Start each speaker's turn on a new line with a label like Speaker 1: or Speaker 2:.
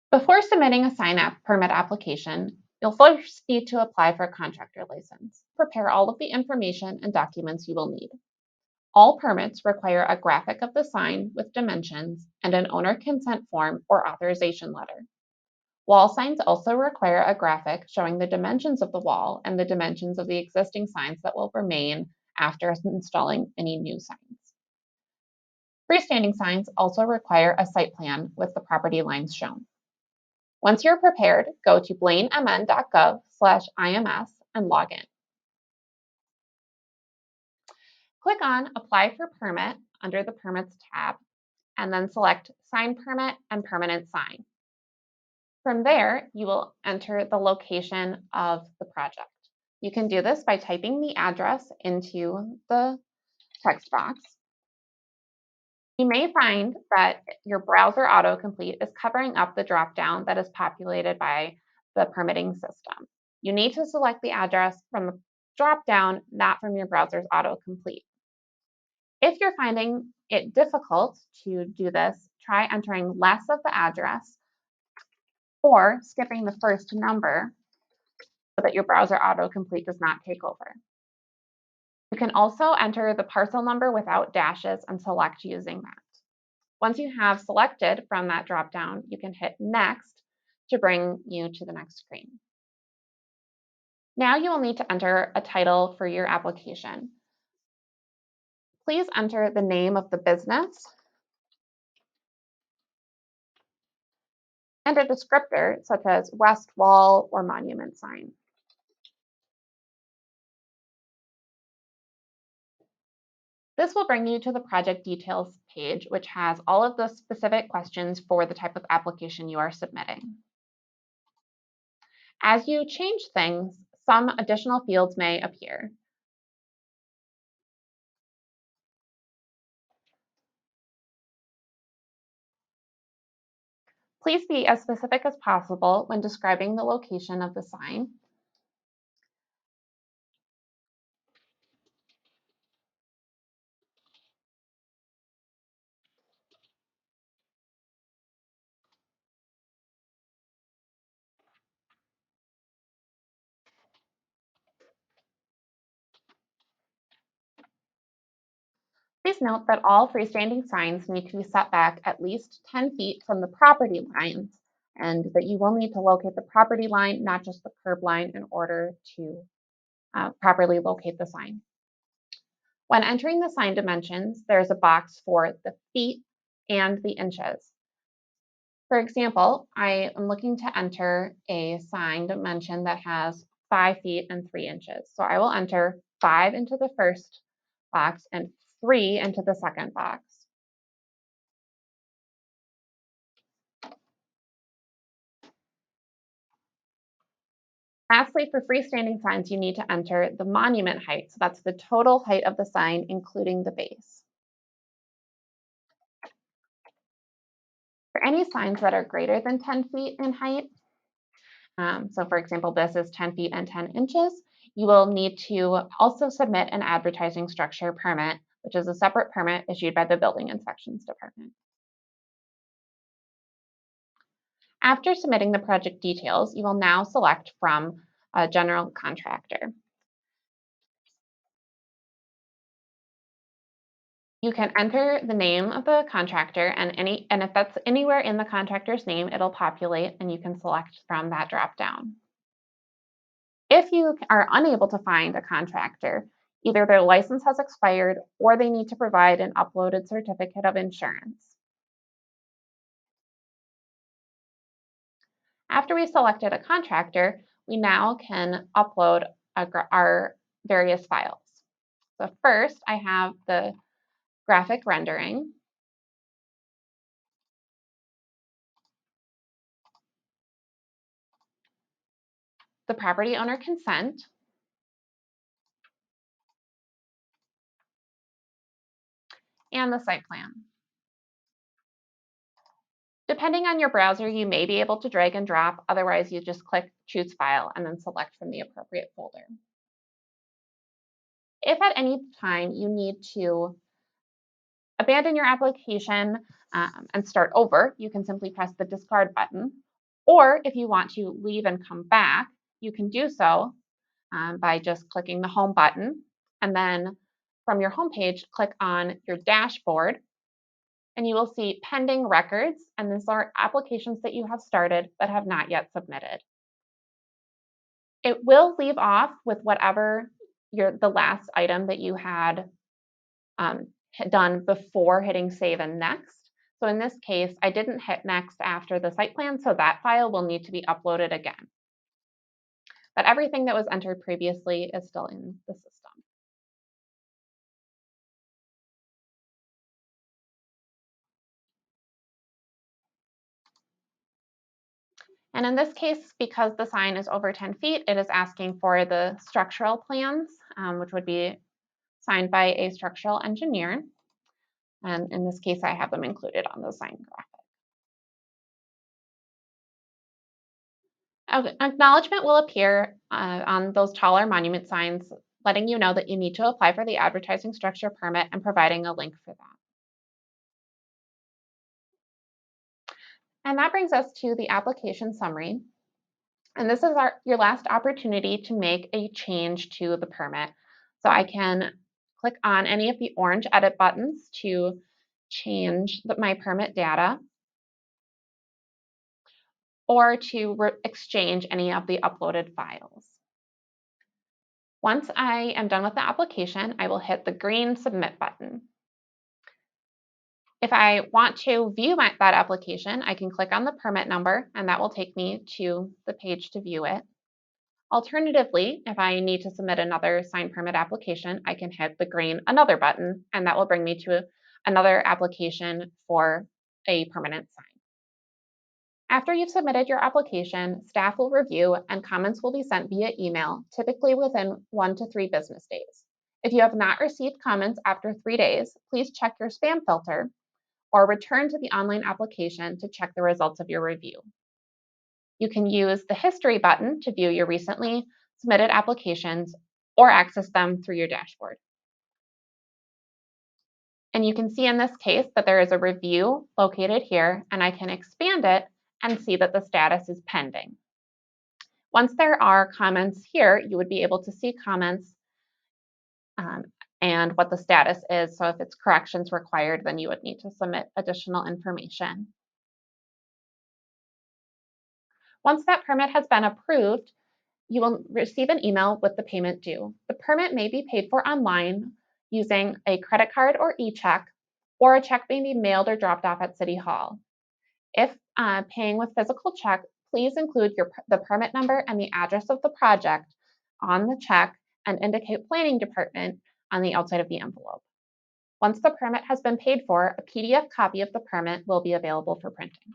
Speaker 1: Before submitting a permit application, you'll first need to apply for a contractor license. Prepare all of the information and documents you will need. All permits require a graphic of the sign with dimensions and an owner consent form or authorization letter. Wall signs also require a graphic showing the dimensions of the wall and the dimensions of the existing signs that will remain after installing any new signs. Freestanding signs also require a site plan with the property lines shown. Once you're prepared, go to blainemn.gov/IMS and log in. Click on Apply for Permit under the Permits tab, and then select Sign Permit and Permanent Sign. From there, you will enter the location of the project. You can do this by typing the address into the text box. You may find that your browser autocomplete is covering up the dropdown that is populated by the permitting system. You need to select the address from the dropdown, not from your browser's autocomplete. If you're finding it difficult to do this, try entering less of the address or skipping the first number so that your browser autocomplete does not take over. You can also enter the parcel number without dashes and select using that. Once you have selected from that dropdown, you can hit Next to bring you to the next screen. Now you will need to enter a title for your application. Please enter the name of the business and a descriptor such as west wall or monument sign. This will bring you to the project details page, which has all of the specific questions for the type of application you are submitting. As you change things, some additional fields may appear. Please be as specific as possible when describing the location of the sign. Please note that all freestanding signs need to be set back at least 10 feet from the property lines, and that you will need to locate the property line, not just the curb line, in order to properly locate the sign. When entering the sign dimensions, there's a box for the feet and the inches. For example, I am looking to enter a sign dimension that has 5 feet and 3 inches. So I will enter 5 into the first box and 3 into the second box. Lastly, for freestanding signs, you need to enter the monument height. So that's the total height of the sign, including the base. For any signs that are greater than 10 feet in height, so for example, this is 10 feet and 10 inches, you will need to also submit an advertising structure permit, which is a separate permit issued by the Building Inspections Department. After submitting the project details, you will now select from a general contractor. You can enter the name of the contractor and if that's anywhere in the contractor's name, it'll populate and you can select from that dropdown. If you are unable to find a contractor, either their license has expired or they need to provide an uploaded certificate of insurance. After we selected a contractor, we now can upload our various files. So first, I have the graphic rendering, the property owner consent, and the site plan. Depending on your browser, you may be able to drag and drop. Otherwise, you just click Choose File and then select from the appropriate folder. If at any time you need to abandon your application and start over, you can simply press the discard button, Or if you want to leave and come back, you can do so by just clicking the home button. And then from your home page, click on your dashboard and you will see pending records. And these are applications that you have started but have not yet submitted. It will leave off with whatever the last item that you had done before hitting save and next. So in this case, I didn't hit next after the site plan, so that file will need to be uploaded again. But everything that was entered previously is still in the system. And in this case, because the sign is over 10 feet, it is asking for the structural plans, which would be signed by a structural engineer. And in this case, I have them included on the sign graphic. Acknowledgement will appear on those taller monument signs, letting you know that you need to apply for the advertising structure permit and providing a link for that. And that brings us to the application summary. And this is your last opportunity to make a change to the permit. So I can click on any of the orange edit buttons to change my permit data or to exchange any of the uploaded files. Once I am done with the application, I will hit the green submit button. If I want to view that application, I can click on the permit number and that will take me to the page to view it. Alternatively, if I need to submit another sign permit application, I can hit the green another button and that will bring me to another application for a permanent sign. After you've submitted your application, staff will review and comments will be sent via email, typically within 1 to 3 business days. If you have not received comments after 3 days, please check your spam filter or return to the online application to check the results of your review. You can use the history button to view your recently submitted applications or access them through your dashboard. And you can see in this case that there is a review located here, and I can expand it and see that the status is pending. Once there are comments here, you would be able to see comments and what the status is. So if it's corrections required, then you would need to submit additional information. Once that permit has been approved, you will receive an email with the payment due. The permit may be paid for online using a credit card or e-check, or a check may be mailed or dropped off at City Hall. If paying with physical check, please include the permit number and the address of the project on the check and indicate planning department on the outside of the envelope. Once the permit has been paid for, a PDF copy of the permit will be available for printing.